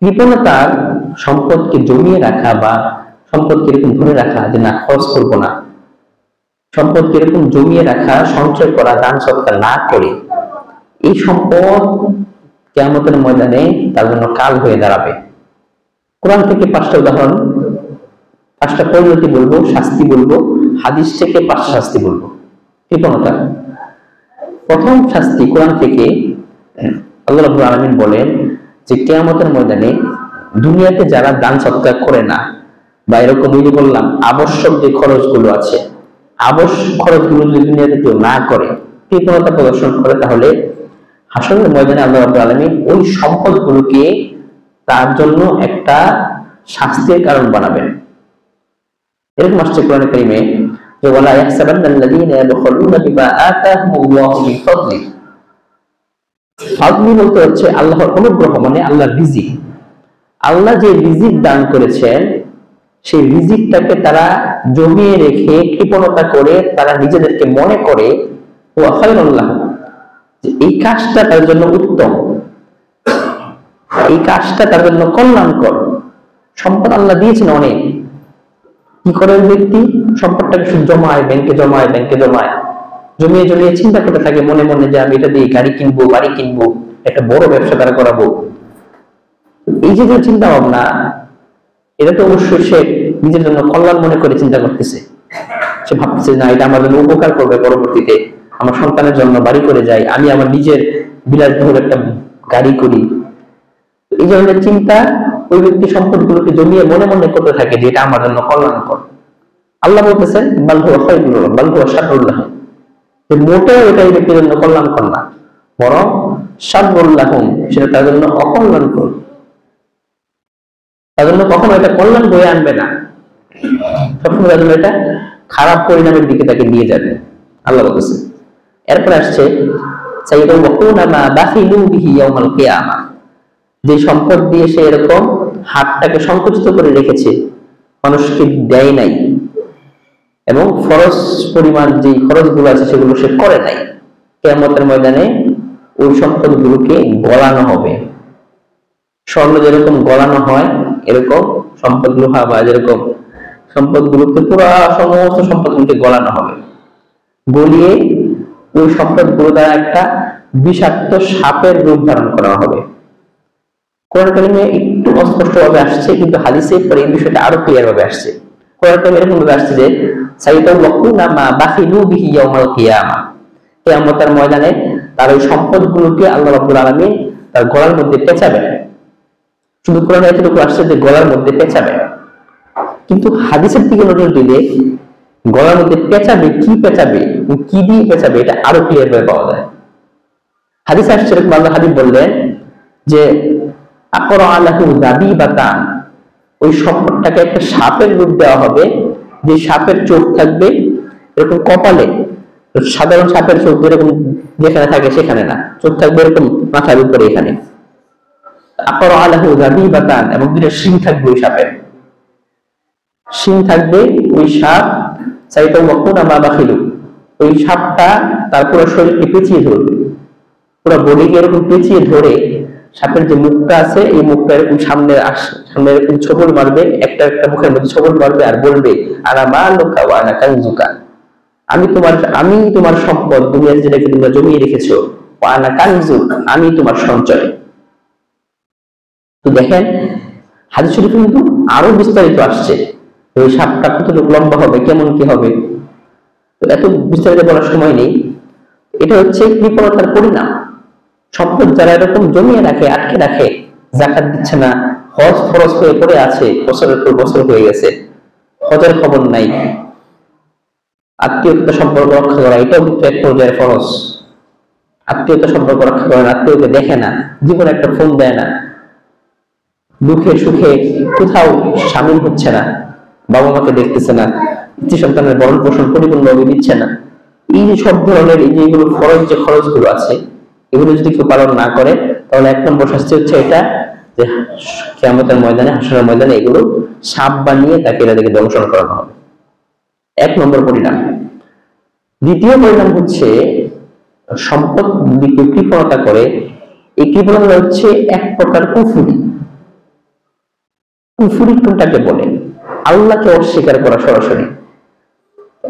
কৃপণতার সম্পদকে জমিয়ে রাখা বা সম্পদকে এরকম ধরে রাখা যে না খরচ করবো না, সম্পদকে এরকম জমিয়ে রাখা, সঞ্চয় করা, দান সৎকার না করে এই সম্পদ কিয়ামতের ময়দানে তার জন্য কাল হয়ে দাঁড়াবে। কোরআন থেকে 5টা উদাহরণ, 5টা পরিণতি বলবো, শাস্তি বলবো, হাদিস থেকে 5টা শাস্তি বলবো কৃপণতা। প্রথম শাস্তি কোরআন থেকে আল্লাহ রাব্বুল আলামিন বলেন যে কিয়ামতের ময়দানে দুনিয়াতে যারা দান সৎকার করে না বা এরকম ওই যে বললাম আবশ্যক যে খরচগুলো আছে, আবশ্যক খরচগুলো যদি দুনিয়াতে কেউ না করে, কৃপণতা প্রদর্শন করে, তাহলে হাসরের ময়দানে আল্লাহ রাব্বুল আলামিন ওই সম্পদগুলোকে তার জন্য একটা শাস্তির কারণ বানাবেন। এরকম আসছে কোরআনে কারীমে যে ওয়ালা ইয়াহসাবান্নাল্লাযীনা ইয়াবখালুনা বিমা আতাহুমুল্লাহু মিন ফাদলি। ফাদলি বলতে হচ্ছে আল্লাহর অনুগ্রহ, মানে আল্লাহর রিজিক। আল্লাহ যে রিজিক দান করেছেন সেই রিজিকটাকে তারা জমিয়ে রেখে কৃপণতা করে তারা নিজেদেরকে মনে করে ওয়া খায়রুল লাহুম, যে এই কাজটা তার জন্য উত্তম, এই কাজটা তার জন্য কল্যাণকর। সম্পদ আল্লাহ দিয়েছেন অনেক, কি করে ব্যক্তি সম্পদটাকে শুধু জমায়, ব্যাংকে জমায়, ব্যাংকে জমায়, জমিয়ে জমিয়ে চিন্তা করতে থাকে মনে মনে যে আমি এটা দিয়ে গাড়ি কিনবো, বাড়ি কিনবো, একটা বড় ব্যবসা তারা করাবো। এই যে চিন্তা ভাবনা, এটা তো অবশ্যই সে নিজের জন্য কল্যাণ মনে করে চিন্তা করতেছে। সে ভাবতেছে না এটা আমার জন্য উপকার করবে, পরবর্তীতে আমার সন্তানের জন্য বাড়ি করে যাই, আমি আমার নিজের বিলাসবহুল একটা গাড়ি করি। এই ধরনের চিন্তা ওই ব্যক্তি সম্পদগুলোকে জমিয়ে মনে মনে করতে থাকে যে এটা আমার জন্য কল্যাণকর। আল্লাহ বলতেছেন বাল হুয়া খায়রুল লাহুম বাল হুয়া শাররুল লাহুম, যে মোটেও এটা এই ব্যক্তির জন্য কল্যাণকর না, বরং শাররুল লাহুম, সেটা তার জন্য অকল্যাণকর, তার জন্য কখনো এটা কল্যাণ বয়ে আনবে না, সবসময় তার জন্য এটা খারাপ পরিণামের দিকে তাকে নিয়ে যাবে, আল্লাহ বলতেছেন। এরপর আসছে সাইয়্যিদুনা মা বাখিলু বিহি ইয়াউমাল কিয়ামা, যে সম্পদ দিয়ে সে এরকম হাতটাকে সংকুচিত করে রেখেছে, মানুষকে দেয় নাই, এবং ফরজ পরিমাণ যে খরচগুলো আছে সেগুলো সে করে নাই, কিয়ামতের ময়দানে ওই সম্পদগুলোকে গলানো হবে। স্বর্ণ যেরকম গলানো হয় এরকম সম্পদগুলো বা যেরকম সম্পদগুলোকে পুরো সমস্ত সম্পদগুলোকে গলানো হবে, গলিয়ে ওই সম্পদগুলো দ্বারা একটা বিষাক্ত সাপের রূপ ধারণ করা হবে। কোরআন কারীমে একটু অস্পষ্ট ভাবে আসছে, কিন্তু হাদিসে পরে এই বিষয়টা আরো ক্লিয়ার ভাবে আসছে। কোরআন কারীমে এরকম ভাবে আসছে যে সাইয়্যিদুনা মা বাখিলু বিহি ইয়াউমাল কিয়ামা, কিয়ামতের ময়দানে তার ওই সম্পদগুলোকে আল্লাহ রাব্বুল আলামিন তার গলার মধ্যে পেঁচাবেন। শুধু কোরআনে এতটুকু আসছে যে গলার মধ্যে পেঁচাবে, কিন্তু হাদিসের দিকে নজর দিলে গলার মধ্যে পেঁচাবে, কি পেঁচাবে, কি দিয়ে পেঁচাবে, এটা আরো ক্লিয়ার ভাবে পাওয়া যায়। হাদিসে আসছে এরকম, আল্লাহ হাবিব বললেন যে আকরা লাহু দাবিবাতান, ওই সম্পদটাকে একটা সাপের রূপ দেওয়া হবে, যে সাপের চোখ থাকবে এরকম কপালে, সাধারণ সাপের চোখ এরকম যেখানে থাকে সেখানে না, চোখ থাকবে এরকম মাথার উপরে এখানে। আকরা লাহু দাবিবাতান, এবং দুটো শিং থাকবে ওই সাপের, শিং থাকবে ওই সাপ। সাইয়্যিদুনা মা বাখিলু, ওই সাপটা তার পুরো শরীরকে পেঁচিয়ে ধরবে, পুরো বডিকে এরকম পেঁচিয়ে ধরে সাপের যে মুখটা আছে এই মুখটা এরকম সামনে এরকম ছবল মারবে, একটা একটা মুখের মধ্যে ছবল মারবে আর বলবে আনা মালুকা ওয়া আনা কানজুকা, আমি তোমার সম্পদ, দুনিয়াতে যেটাকে তোমরা জমিয়ে রেখেছো, ওয়া আনা কানজুক, আমি তোমার সঞ্চয়। তো দেখেন হাদিস শরীফে কিন্তু আরো বিস্তারিত আসছে, ওই সাপটা কতটুকু লম্বা হবে, কেমন কি হবে, তো এত বিস্তারিত বলার সময় নেই। এটা হচ্ছে কৃপণতার পরিণাম। সম্পদ যারা এরকম জমিয়ে রাখে, আটকে রাখে, যাকাত দিচ্ছে না, হজ ফরজ হয়ে পড়ে আছে, বছরের পর বছর হয়ে গেছে, হজের খবর নাই, আত্মীয়তা সম্পর্ক রক্ষা করা এটাও কিন্তু এক পর্যায়ের ফরজ। আত্মীয়তা সম্পর্ক রক্ষা করেন, আত্মীয়কে দেখে না, জীবনে একটা ফোন দেয় না, দুঃখে সুখে কোথাও সামিল হচ্ছে না, বাবা মাকে দেখতেছে না, স্ত্রী সন্তানের ভরণ পোষণ পরিপূর্ণভাবে দিচ্ছে না, এই যে সব ধরনের এই যেগুলো ফরজ, যে খরচগুলো আছে, এগুলো যদি কেউ পালন না করে তাহলে 1 নম্বর শাস্তি হচ্ছে এটা, যে কিয়ামতের ময়দানে, হাসরের ময়দানে এগুলো সাপ বানিয়ে তাকে এটাকে দংশন করানো হবে। 1 নম্বর পরিণাম। দ্বিতীয় পরিণাম হচ্ছে সম্পদ যদি কেউ কৃপণতা করে, এই কৃপণতা হচ্ছে এক প্রকার কুফরি। কুফরি কোনটাকে বলে? আল্লাহকে অস্বীকার করা সরাসরি।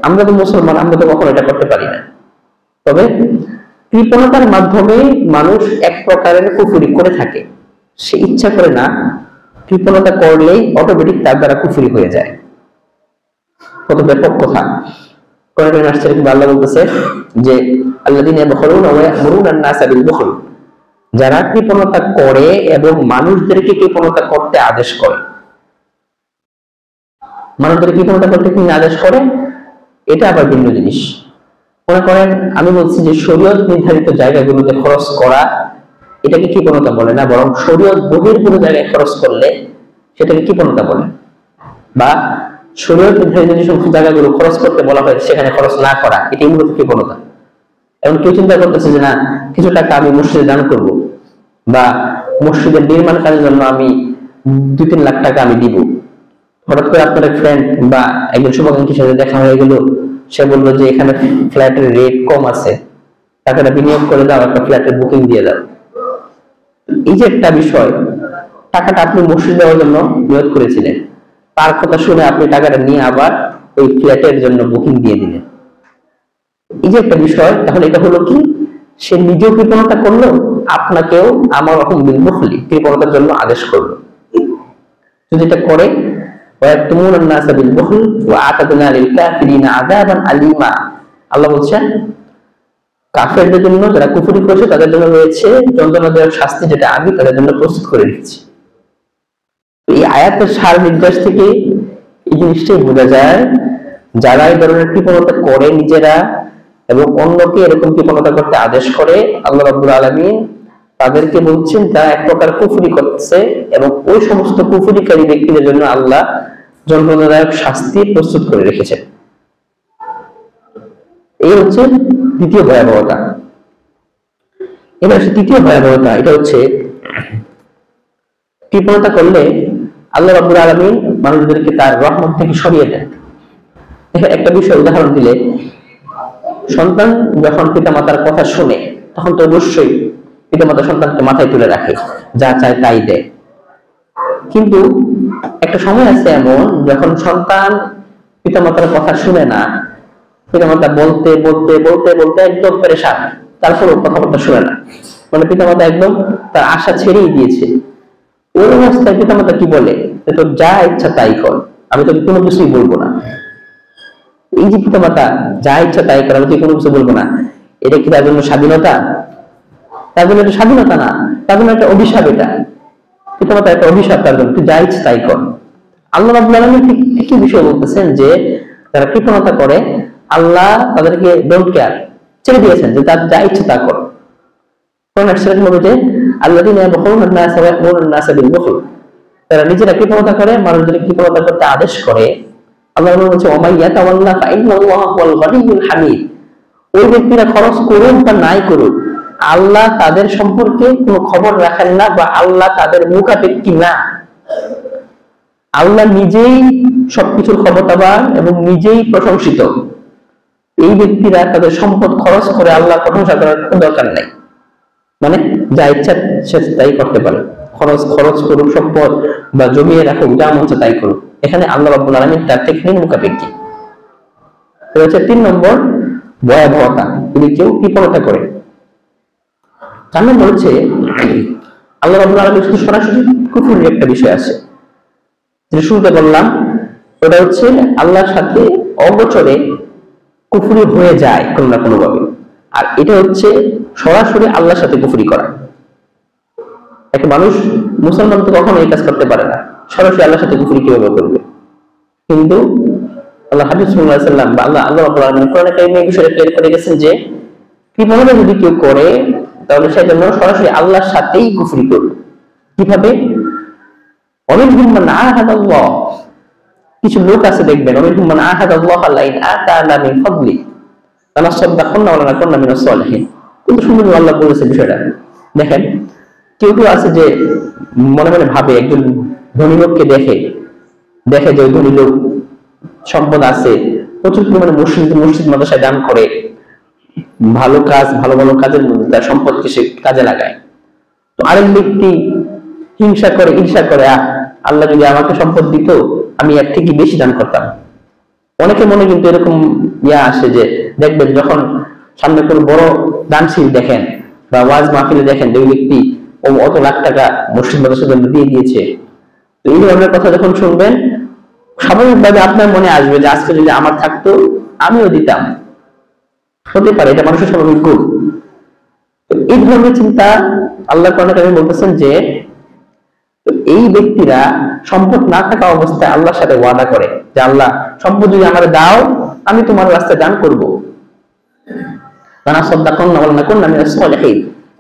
আমরা তো মুসলমান, আমরা তো কখনো এটা করতে পারি না। তবে কৃপণতার মাধ্যমে মানুষ এক প্রকারের কুফরি করে থাকে, সে ইচ্ছা করে না, কৃপণতা করলেই অটোমেটিক তার দ্বারা কুফরি হয়ে যায়। কত ব্যাপক কথা। কোরআনে আসছে আল্লাহ বলতেছে যে আল্লাযীনা ইয়াবখুলুনা ওয়া ইয়া'মুরুনা আন-নাসা বিল বুখল, যারা কৃপণতা করে এবং মানুষদেরকে কৃপণতা করতে আদেশ করে। মানুষদের কৃপণতা করতে কি আদেশ করে, এটা আবার ভিন্ন জিনিস। মনে করেন আমি বলছি যে শরীয়ত নির্ধারিত জায়গাগুলোতে খরচ করা এটাকে কৃপণতা বলে না, বরং শরীয়ত বহির্ভূত জায়গায় খরচ করলে সেটাকে কৃপণতা বলে। বা শরীয়ত নির্ধারিত যে সমস্ত জায়গাগুলো খরচ করতে বলা হয় সেখানে খরচ না করা, এটাই মূলত কৃপণতা। এখন কেউ চিন্তা করতেছে যে না, কিছু টাকা আমি মসজিদে দান করব, বা মসজিদের নির্মাণ কাজের জন্য আমি 2-3 লাখ টাকা আমি দিব। হঠাৎ করে আপনার ফ্রেন্ড বা একজন শুভাকাঙ্ক্ষীর সাথে দেখা হয়ে গেল, সে বললো যে এখানে ফ্ল্যাটের রেট কম আছে, টাকাটা বিনিয়োগ করে দাও, একটা ফ্ল্যাটের বুকিং দিয়ে দাও। এই যে একটা বিষয়, টাকাটা আপনি মসজিদ দেওয়ার জন্য নিয়োগ করেছিলেন, তার কথা শুনে আপনি টাকাটা নিয়ে আবার ওই ফ্ল্যাটের জন্য বুকিং দিয়ে দিলেন। এই যে একটা বিষয়, তাহলে এটা হলো কি, সে নিজেও কৃপণতা করলো, আপনাকেও আমার রকম বিল বুখলি কৃপণতার জন্য আদেশ করলো। যদি এটা করে ওয়ায়াতুমুনা আন-নাসা বিল বুখল ওয়া আ'তাদনা লিল কাফিরিনা আযাবান আলীমা, আল্লাহ বলছেন কাফেরদের জন্য, যারা কুফরি করেছে তাদের জন্য রয়েছে যন্ত্রণাদায়ক শাস্তি, যেটা আমি তাদের জন্য প্রস্তুত করে রেখেছি। এই আয়াতের সার নির্দেশ থেকে এই জিনিসটাই বোঝা যায়, যারা এই ধরনের কৃপণতা করে নিজেরা এবং অন্যকে এরকম কৃপণতা করতে আদেশ করে, আল্লাহ রাব্বুল আলামিন তাদেরকে বলছেন তারা এক প্রকার কুফরি করছে, এবং ওই সমস্ত কুফরিকারী ব্যক্তিদের জন্য আল্লাহ যন্ত্রণাদায়ক শাস্তি প্রস্তুত করে রেখেছেন। এই হচ্ছে দ্বিতীয় ভয়াবহতা। এবার তৃতীয় ভয়াবহতা, এটা হচ্ছে কৃপণতা করলে আল্লাহ রাব্বুল আলামিন মানুষদেরকে তার রহমত থেকে সরিয়ে দেন। একটা বিষয় উদাহরণ দিলে, সন্তান যখন পিতামাতার কথা শুনে তখন তো অবশ্যই পিতামাতা সন্তানকে মাথায় তুলে রাখে, যা চায় তাই দেয়। কিন্তু একটা সময় আছে এমন, যখন সন্তান পিতামাতার কথা শুনে না, পিতামাতা বলতে বলতে বলতে বলতে একদম পেরেশান, তারপরও কথাবার্তা শুনে না, মানে পিতামাতা একদম তার আশা ছেড়েই দিয়েছে। ওই অবস্থায় পিতামাতা কি বলে, তো যা ইচ্ছা তাই কর, আমি তোকে কোনো কিছুই বলবো না। এই যে পিতামাতা যা ইচ্ছা তাই কর, আমি তোকে কোনো কিছু বলবো না, এটা কি তার জন্য স্বাধীনতা? তার জন্য এটা স্বাধীনতা না, তার জন্য একটা অভিশাপ। এটা পিতামাতা একটা অভিশাপ, তার জন্য তুই যা ইচ্ছা তাই কর। আল্লাহ রাব্বুল আলামিন ঠিক একই বিষয় বলতেছেন যে যারা কৃপণতা করে আল্লাহ তাদেরকে ডোন্ট কেয়ার, ছেড়ে দিয়েছেন যে তার যা ইচ্ছা তা কর। আল্লাযীনা ইয়াবখুলুনা আন-নাসা ওয়া ইয়া'মুরুনা আন-নাসা বিল বুখল, তারা নিজেরা কৃপণতা করে, মানুষদের কৃপণতা করতে আদেশ করে। আল্লাহ বলছে ওয়া মান ইয়াতাওয়াল্লা ফাইন্নাল্লাহা হুয়াল গনিয়্যুল হামিদ, ওই ব্যক্তিরা খরচ করুন বা নাই করুন, আল্লাহ তাদের সম্পর্কে কোনো খবর রাখেন না, বা আল্লাহ তাদের মুখাপেক্ষী না। আল্লাহ নিজেই সবকিছুর ক্ষমতাবান এবং নিজেই প্রশংসিত। এই ব্যক্তিরা তাদের সম্পদ খরচ করে আল্লাহ প্রশংসা করার কোনো দরকার নাই, মানে যা ইচ্ছা সে তাই করতে পারে, খরচ করুক সম্পদ বা জমিয়ে রাখুক, যা মন চায় তাই করুক, এখানে আল্লাহ রাব্বুল আলামিন তার থেকে মুখাপেক্ষী। এটা হচ্ছে 3 নম্বর ভয়াবহতা, যদি কেউ কৃপণতা করে। 4 নম্বর হচ্ছে আল্লাহ রাব্বুল আলামিন শুধু সরাসরি কুফরের একটা বিষয় আছে, যেটা শুরুতে বললাম, ওটা হচ্ছে আল্লাহর সাথে অগোচরে কুফরি হয়ে যায় কোনো না কোনো ভাবে। আর এটা হচ্ছে সরাসরি আল্লাহর সাথে কুফরি করা। একটা মানুষ, মুসলমান তো কখনো এই কাজ করতে পারে না, সরাসরি আল্লাহর সাথে কুফরি কিভাবে করবে? কিন্তু আল্লাহ হাবিব সাল্লাল্লাহু আলাইহি ওয়াসাল্লাম বা আল্লাহ রাব্বুল আলামিন কোরআনে কারীমে এই বিষয়টা ক্লিয়ার করে গেছেন যে কৃপণতা যদি কেউ করে তাহলে সে যেন সরাসরি আল্লাহর সাথেই কুফরি করবে। কিভাবে? অমিনহুম মান আহাদাল্লাহ, কিছু লোক আছে দেখবেন, অমিনহুম মান আহাদাল্লাহ লা ইন আতানা মিন ফাদলি লানাসাদদাকনা ওয়া লানাকুনা মিনাস সালিহিন। কিন্তু সুন্দর আল্লাহ বলেছে বিষয়টা। দেখেন, কেউ কেউ আছে যে মনে মনে ভাবে, একজন ধনী লোককে দেখে যে ওই ধনী লোক সম্পদ আছে, প্রচুর পরিমাণে মসজিদ মাদ্রাসায় দান করে, ভালো ভালো কাজের মধ্যে তার সম্পদকে সে কাজে লাগায়। তো আরেক ব্যক্তি হিংসা করে, ঈর্ষা করে, আল্লাহ যদি আমাকে সম্পদ দিত আমি এর থেকে বেশি দান করতাম। অনেকে মনে কিন্তু এরকম আসে যে দেখবেন যখন সামনে কোনো বড় দানশীল দেখেন বা ওয়াজ মাহফিলে দেখেন যে ওই ব্যক্তি অত লাখ টাকা মসজিদ মাদ্রাসার জন্য দিয়ে দিয়েছে, তো এই ধরনের কথা যখন শুনবেন স্বাভাবিকভাবে আপনার মনে আসবে যে আজকে যদি আমার থাকতো আমিও দিতাম। হতে পারে, এটা মানুষের স্বাভাবিক গুণ। এই ধরনের চিন্তা আল্লাহ কোরআনে কারিমে বলতেছেন যে এই ব্যক্তিরা সম্পদ না থাকা অবস্থায় আল্লাহর সাথে ওয়াদা করে যে আল্লাহ সম্পদ যদি আমারে দাও আমি তোমার রাস্তায় দান করব,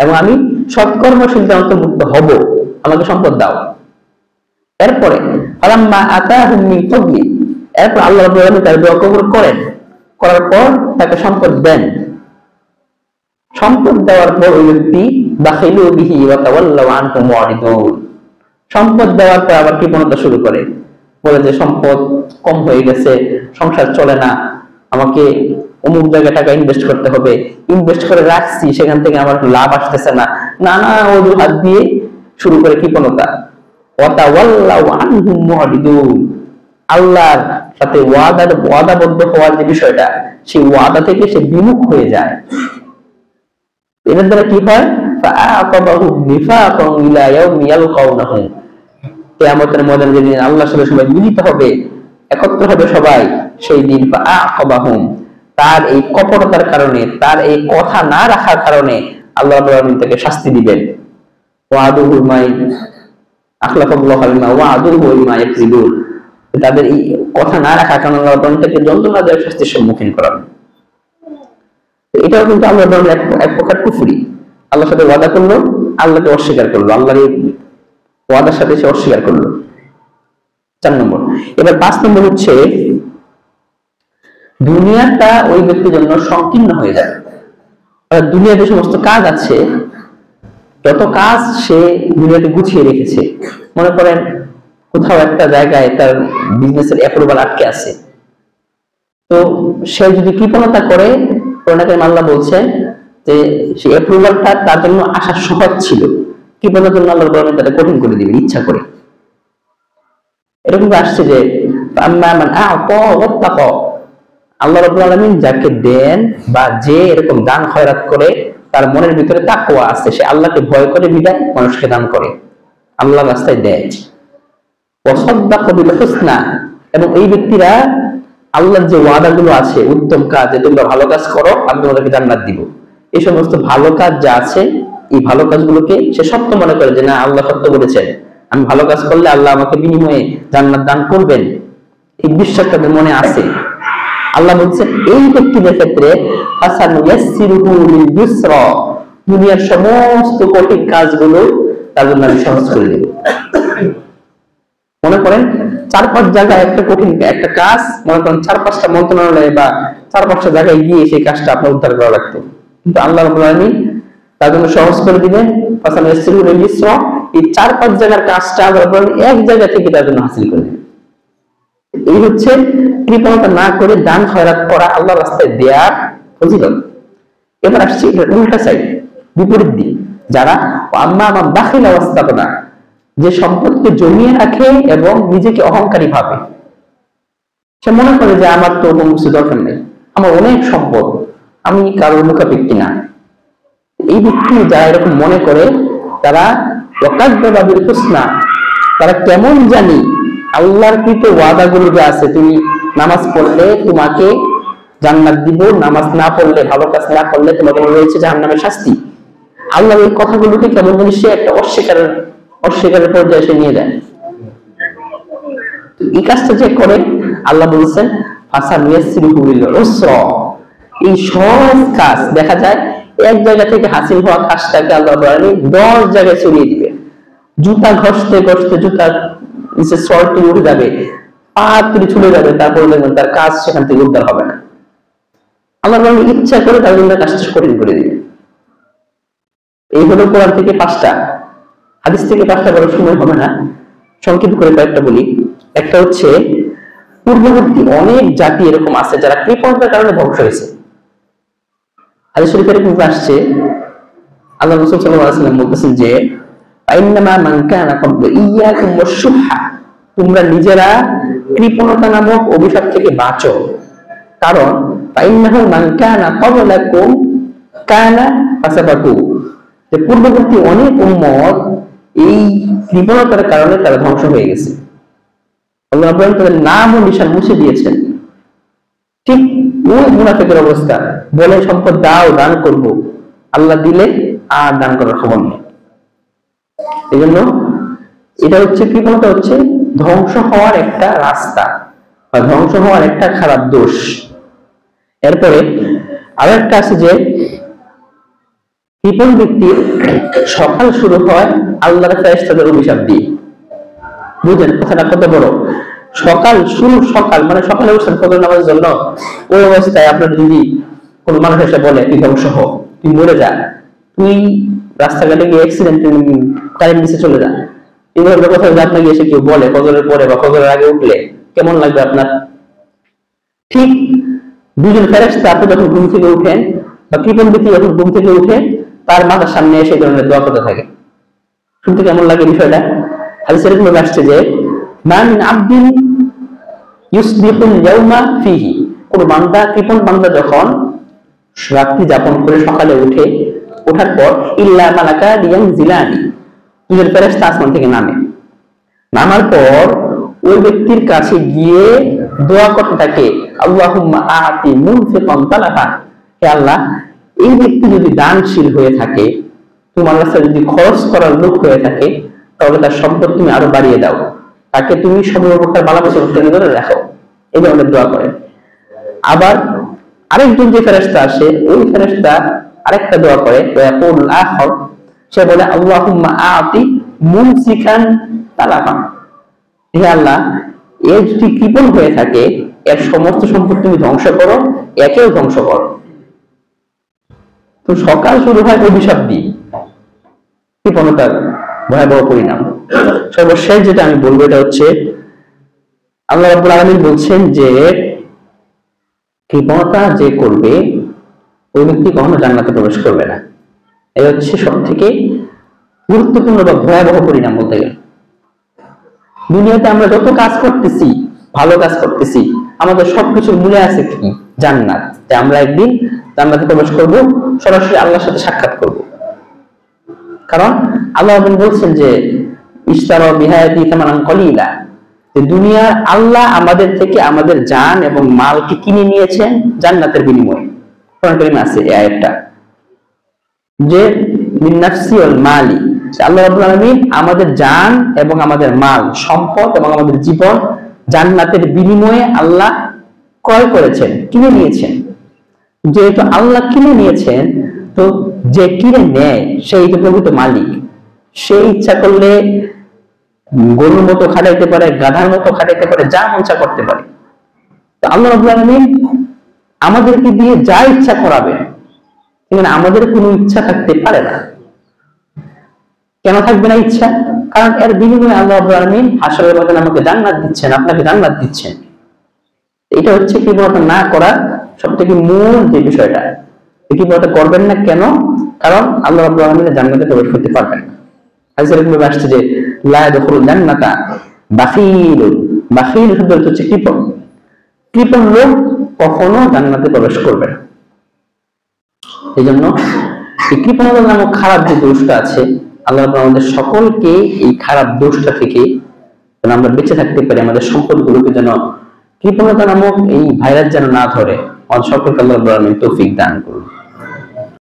এবং আমি সৎকর্মশীলদের অন্তর্ভুক্ত হব, আমাকে সম্পদ দাও। এরপরে এরপর আল্লাহ রাব্বুল আলামিন তার দোয়া কবুল করেন, করার পর তাকে সম্পদ দেন। সম্পদ দেওয়ার পর ওই ব্যক্তি বাখিলু বিহি ওয়া তাওয়াল্লাউ আনহু মুরিদুন, সম্পদ দেওয়ার পর আবার কৃপণতা শুরু করে, বলে যে সম্পদ কম হয়ে গেছে, সংসার চলে না, আমাকে অমুক জায়গায় টাকা ইনভেস্ট করতে হবে, ইনভেস্ট করে রাখছি সেখান থেকে আমার লাভ আসতেছে না, নানা অজুহাত দিয়ে শুরু করে কৃপণতা। ওয়া তাওয়াল্লাউ আনহু মুরিদুন, আল্লাহর সাথে ওয়াদাবদ্ধ হওয়ার যে বিষয়টা, সেই ওয়াদা থেকে সে বিমুখ হয়ে যায়। এর দ্বারা কি হয়? ফাআকাবাহু নিফাকান ইলা ইয়াউমি ইয়ালকাউনাহু, কিয়ামতের ময়দানে যেদিন আল্লাহর সাথে সবাই মিলিত হবে, একত্র হবে সবাই, সেই দিন ফাআকাবাহুম, তার এই কপটতার কারণে, তার এই কথা না রাখার কারণে আল্লাহ রাব্বুল আলামিন তাকে শাস্তি দিবেন। ওয়াদুহু মাই আখলাফাল্লাহু আলাইহি ওয়াদুহু মা ইয়াকযিবুন, তাদের এই কথা না রাখার কারণে আল্লাহ রাব্বুল আলামিন তাকে যন্ত্রণাদায়ক শাস্তির সম্মুখীন করাবেন। এটাও কিন্তু আল্লাহর দরবারে এক প্রকার কুফরি। আল্লাহর সাথে ওয়াদা করলো, আল্লাহকে অস্বীকার করলো, আল্লাহর এই ওয়াদার সাথে সে অস্বীকার করলো। 4 নম্বর। এবার 5 নম্বর হচ্ছে দুনিয়াটা ওই ব্যক্তির জন্য সংকীর্ণ হয়ে যায়। দুনিয়াতে সমস্ত কাজ আছে, যত কাজ সে দুনিয়াতে গুছিয়ে রেখেছে, মনে করেন কোথাও একটা জায়গায় তার বিজনেসের অ্যাপ্রুভাল আটকে আছে, তো সে যদি কৃপণতা করে, আল্লাহ বলছেন যে সেই অ্যাপ্রুভালটা তার জন্য আসা সহজ ছিল, কৃপণতার জন্য আল্লাহ তাকে কঠিন করে দিবেন ইচ্ছা করে। এরকম আসছে যে আল্লাহ রাব্বুল আলামিন যাকে দেন বা যে এরকম দান খয়রাত করে, তার মনের ভিতরে তাকওয়া আছে, সে আল্লাহকে ভয় করে বিদায় মানুষকে দান করে, আল্লাহর রাস্তায় দেয়। ওয়াসাদ্দাকা বিল হুসনা, এবং এই ব্যক্তিরা আল্লাহর যে ওয়াদাগুলো আছে, উত্তম কাজ, যে তোমরা ভালো কাজ করো আমি তোমাদেরকে জান্নাত দিব, এই সমস্ত ভালো কাজ যা আছে, এই ভালো কাজগুলোকে সে সত্য মনে করে যে না আল্লাহ সত্য বলেছেন, আমি ভালো কাজ করলে আল্লাহ আমাকে বিনিময়ে জান্নাত দান করবেন, এই বিশ্বাস তাদের মনে আছে। আল্লাহ বলছেন এই ব্যক্তিদের ক্ষেত্রে ফাসানুয়াসসিরুহু লিল ইউসরা, দুনিয়ার সমস্ত কঠিন কাজগুলো তার জন্য আমি সহজ করে দেব। মনে করেন 4-5 জায়গায় একটা কঠিন একটা কাজ, মনে করেন 4-5টা মন্ত্রণালয়ে বা 4-5টা জায়গায় গিয়ে সেই কাজটা আপনার উদ্ধার করা লাগতো, কিন্তু আল্লাহ রাব্বুল আলামিন তার জন্য সহজ করে দিবেন। ফাসানুয়াসসিরুহু লিল ইউসরা, এই 4-5 জায়গার কাজটা আল্লাহ রাব্বুল আলামিন এক জায়গা থেকে তার জন্য হাসিল করে দিবেন। এই হচ্ছে কৃপণতা না করে দান খয়রাত করা, আল্লাহর রাস্তায় দেয়ার ফজিলত। এবার আসছে উল্টা সাইড, বিপরীত দিক, যারা আম্মা মা বাখিলা ওয়াস্তাগনা, যে সম্পদকে জমিয়ে রাখে এবং নিজেকে অহংকারী ভাবে। সে মনে করে যে আমার তো কোনো কিছু দরকার নেই, আমার অনেক সম্পদ, আমি কারোর মুখাপেক্ষী না। এই ব্যক্তি যারা এরকম মনে করে, তারা ওয়াকাযযাবা বিল হুসনা, তারা কেমন জানি আল্লাহর কৃত ওয়াদাগুলো যে আছে, তুমি নামাজ পড়লে তোমাকে জান্নাত দিব, নামাজ না পড়লে, ভালো কাজ না করলে তোমাকে রয়েছে জাহান্নামের শাস্তি, আল্লাহর এই কথাগুলোকে কেমন জানি সে একটা অস্বীকারের পর্যায়ে সে নিয়ে যায়। এই কাজটা যে করে, আল্লাহ বলছেন ফাসানুয়াসসিরুহু লিল উসরা, এই সব কাজ দেখা যায় এক জায়গা থেকে হাসিল হওয়া কাজটাকে আল্লাহ 10 জায়গায় ছড়িয়ে দিবে। জুতা ঘষতে ঘষতে জুতা নিচে সল্ট উঠে যাবে, পা তুলে ছুটে যাবে, তারপরে দেখবেন তার কাজ সেখান থেকে উদ্ধার হবে না। আল্লাহ ইচ্ছা করে তার জন্য কাজটা কঠিন করে দিবে। এই হলো কোরআন থেকে 5টা, হাদিস থেকে 5টা বড় সময় হবে না, সংক্ষিপ্ত করে কয়েকটা বলি। একটা হচ্ছে পূর্ববর্তী অনেক জাতি এরকম আছে যারা কৃপণতার কারণে ধ্বংস হয়েছে। হাদিস শরীফে এরকম আসছে, আল্লাহ রাসূল সাল্লাল্লাহু আলাইহি ওয়াসাল্লাম বলতেছেন যে আইন্নামা মান কানা ক্বাবলা ইয়াকুম ওয়াশ-শুহা তোমরা নিজেরা কৃপণতা নামক অভিশাপ থেকে বাঁচো, কারণ ফাইন্নাহু মান কানা ক্বাবলাকুম কানা ফাসাবাকু, যে পূর্ববর্তী অনেক উম্মত এই কৃপণতার কারণে তারা ধ্বংস হয়ে গেছে। আল্লাহ তাদের নাম ও নিশান মুছে দিয়েছেন। ঠিক ওই মুনাফিকের অবস্থা, বলে সম্পদ দাও, দান করব, আল্লাহ দিলে আর দান করার খবর নেই। এই জন্য এটা হচ্ছে কৃপণতা হচ্ছে ধ্বংস হওয়ার একটা রাস্তা বা ধ্বংস হওয়ার একটা খারাপ দোষ। এরপরে আরো একটা আছে যে কৃপণ ব্যক্তির সকাল শুরু হয় আল্লাহর ফেরেশতাদের অভিশাপ দিয়ে। বুঝেন কথাটা কত বড়? সকাল শুরু, সকাল মানে সকালে উঠছেন ফজর নামাজের জন্য, ওই অবস্থায় আপনার যদি কোন মানুষ এসে বলে তুই ধ্বংস হ, তুই মরে যা, তুই রাস্তাঘাটে গিয়ে অ্যাক্সিডেন্ট কারেন্ট নিচে চলে যা, এই ধরনের কথা যদি আপনাকে এসে কেউ বলে ফজরের পরে বা ফজরের আগে উঠলে, কেমন লাগবে আপনার? ঠিক দুজন ফেরেশতা আপনি যখন ঘুম থেকে উঠেন বা কৃপণ ব্যক্তি যখন ঘুম থেকে উঠে তার মাথার সামনে এসে ধরনের দোয়া করতে থাকে, শুনতে কেমন লাগে বিষয়টা? হাদিসে এরকম আসছে যে মা মিন আবদিন ইউসবিহুল ইয়াউমা ফিহি, কোন বান্দা, কৃপণ বান্দা যখন রাত্রি যাপন করে সকালে উঠে, ওঠার পর ইল্লা মালাকা ইয়ানজিলানি, দুজন ফেরেশতা আসমান থেকে নামে, নামার পর ওই ব্যক্তির কাছে গিয়ে দোয়া করতে থাকে আল্লাহুম্মা আতি মুনফিকান তালাফা, হে আল্লাহ এই ব্যক্তি যদি দানশীল হয়ে থাকে, তোমার রাস্তায় যদি খরচ করার লোক হয়ে থাকে, তাহলে তার সম্পদ তুমি আরো বাড়িয়ে দাও, তাকে তুমি সর্বপ্রকার ভালোবাসা করে রাখো, এই ধরনের দোয়া করে। আবার আরেকজন যে ফেরেশতা আসে, ওই ফেরেশতা আরেকটা দোয়া করে, সে বলে আল্লাহুম্মা আতি মুমসিকান তালাফা, হে আল্লাহ এ যদি কৃপণ হয়ে থাকে এর সমস্ত সম্পদ তুমি ধ্বংস করো, একেও ধ্বংস করো। তো সকাল শুরু হয় অভিশাপ দিয়ে, কৃপণতার ভয়াবহ পরিণাম। সর্বশেষ যেটা আমি বলবো এটা হচ্ছে আল্লাহ রাব্বুল আলামিন বলছেন যে কৃপণতা যে করবে ওই ব্যক্তি কখনো জান্নাতে প্রবেশ করবে না। এই হচ্ছে সব থেকে গুরুত্বপূর্ণ বা ভয়াবহ পরিণাম বলতে গেলে। দুনিয়াতে আমরা যত কাজ করতেছি, ভালো কাজ করতেছি, আমাদের সবকিছুর মূলে আছে কি? জান্নাত, যে আমরা একদিন জান্নাতে প্রবেশ করব, সরাসরি আল্লাহর সাথে সাক্ষাৎ করব। কারণ আল্লাহ বলছেন যে ইশতারা বিহায়াতি সামানান কলিলা, যে দুনিয়ার আল্লাহ আমাদের থেকে আমাদের জান এবং মালকে কিনে নিয়েছেন জান্নাতের বিনিময়ে। কোরআন কারীমে আছে এই আয়াতটা যে মিন নাফসি ওয়াল মালি, আল্লাহ রাব্বুল আলামিন আমাদের জান এবং আমাদের মাল, সম্পদ এবং আমাদের জীবন জান্নাতের বিনিময়ে আল্লাহ ক্রয় করেছেন, কিনে নিয়েছেন। যেহেতু আল্লাহ কিনে নিয়েছেন, তো যে কিনে নেয় সেই তো প্রকৃত মালিক। সে ইচ্ছা করলে গরুর মতো খাটাইতে পারে, গাধার মতো খাটাইতে পারে, যা ইচ্ছা করতে পারে। তো আল্লাহ রাব্বুল আলামিন আমাদেরকে দিয়ে যা ইচ্ছা করাবেন, কিন্তু আমাদের কোনো ইচ্ছা থাকতে পারে না। কেন থাকবে না ইচ্ছা? কারণ এর বিনিময়ে আল্লাহ রাব্বুল আলামিন হাসরের ময়দানে আমাকে জান্নাত দিচ্ছেন, আপনাকে জান্নাত দিচ্ছেন। এটা হচ্ছে কৃপণতা না করার সবথেকে মূল যে বিষয়টা। কৃপণতা করবেন না কেন? কারণ আল্লাহ রাব্বুল আলামিন জান্নাতে প্রবেশ করতে পারবেন না। হাদিসে এরকম আসছে যে লা ইয়াদখুলুল জান্নাতা বাখিল, বাখিল শব্দ হচ্ছে কৃপণ। কৃপণ লোক কখনো জান্নাতে প্রবেশ করবে না। এই জন্য এই কৃপণতা নামক খারাপ যে দোষটা আছে, আল্লাহ আমাদের সকলকে এই খারাপ দোষটা থেকে যেন আমরা বেঁচে থাকতে পারি, আমাদের সম্পদগুলোকে যেন কৃপণতা নামক এই ভাইরাস যেন না ধরে, আমাদের সকলকে আল্লাহ তৌফিক দান করুন।